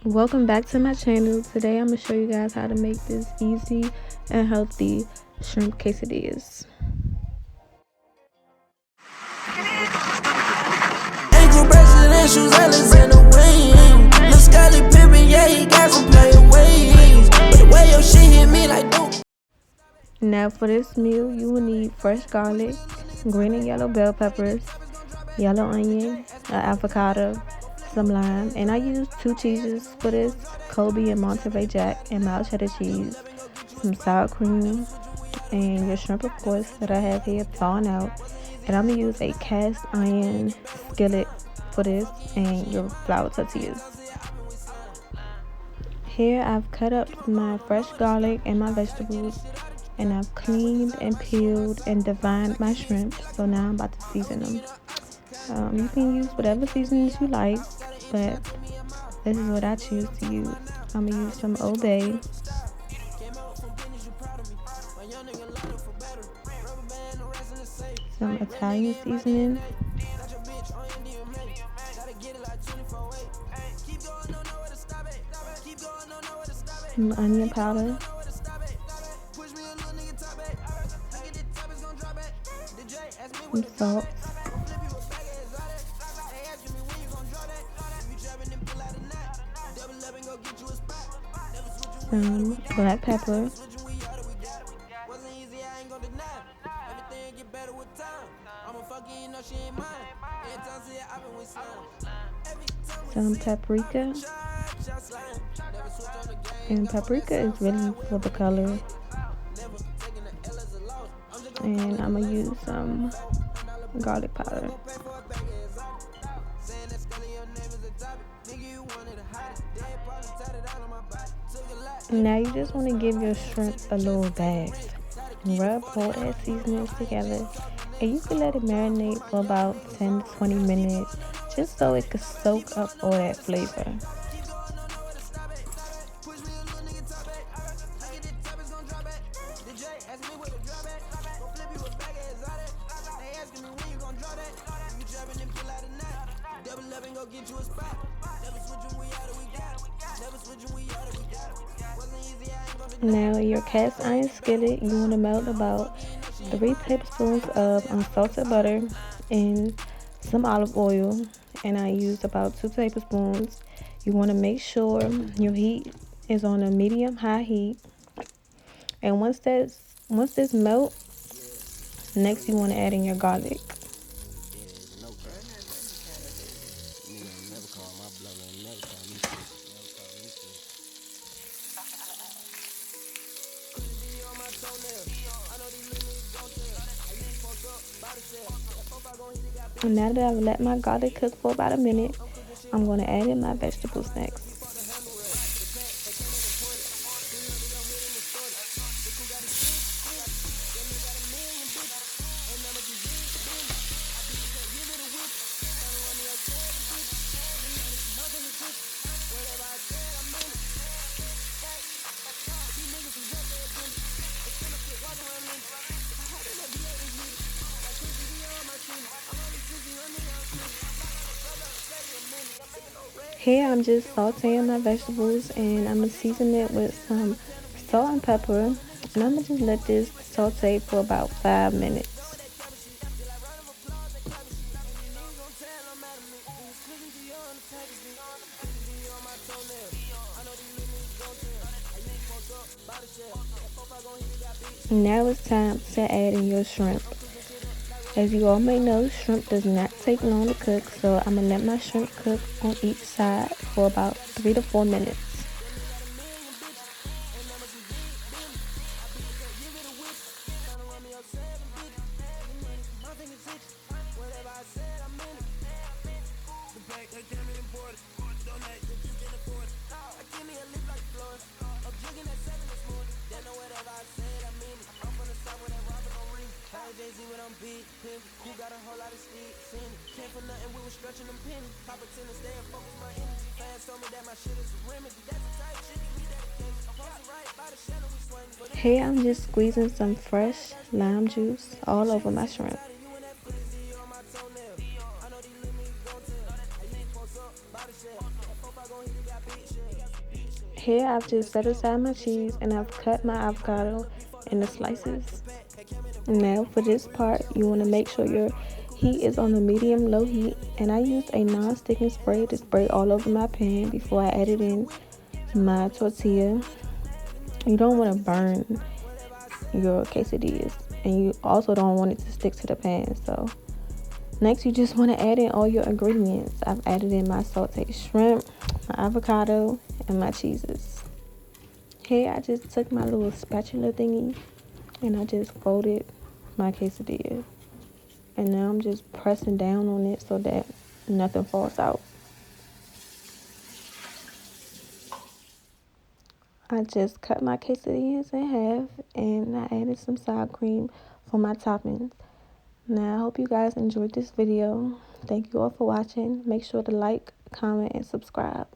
Welcome back to my channel. Today I'm going to show you guys how to make this easy and healthy shrimp quesadillas. Now for this meal you will need fresh garlic, green and yellow bell peppers, yellow onion, an avocado, some lime, and I use 2 cheeses for this, Colby and Monterey Jack, and mild cheddar cheese, some sour cream, and your shrimp of course that I have here thawing out. And I'm gonna use a cast iron skillet for this, and your flour tortillas. Here I've cut up my fresh garlic and my vegetables, and I've cleaned and peeled and deveined my shrimp. So now I'm about to season them. You can use whatever seasonings you like, but this is what I choose to use. I'm gonna use some Old Bay, some Italian seasoning, some onion powder, some salt, some black pepper, some paprika, and paprika is really for the color. And I'm gonna use some garlic powder. Now you just want to give your shrimp a little bath. Rub all that seasonings together, and you can let it marinate for about 10 to 20 minutes just so it could soak up all that flavor. Now in your cast iron skillet, you want to melt about 3 tablespoons of unsalted butter and some olive oil, and I used about 2 tablespoons. You want to make sure your heat is on a medium-high heat, and once this melt, next you want to add in your garlic. And now that I've let my garlic cook for about a minute, I'm going to add in my vegetables next. Here I'm just sauteing my vegetables, and I'm going to season it with some salt and pepper, and I'm going to just let this saute for about 5 minutes. Now it's time to add in your shrimp. As you all may know, shrimp does not take long to cook, so I'm going to let my shrimp cook on each side for about 3 to 4 minutes. Here I'm just squeezing some fresh lime juice all over my shrimp. Here I've just set aside my cheese and I've cut my avocado into slices. Now for this part, you want to make sure your heat is on a medium-low heat, and I used a non-sticking spray to spray all over my pan before I added in my tortilla. You don't want to burn your quesadillas, and you also don't want it to stick to the pan. So next you just want to add in all your ingredients. I've added in my sauteed shrimp, my avocado, and my cheeses. Here I just took my little spatula thingy and I just folded my quesadilla, and now I'm just pressing down on it so that nothing falls out. I just cut my quesadillas in half and I added some sour cream for my toppings. Now I hope you guys enjoyed this video. Thank you all for watching. Make sure to like, comment, and subscribe.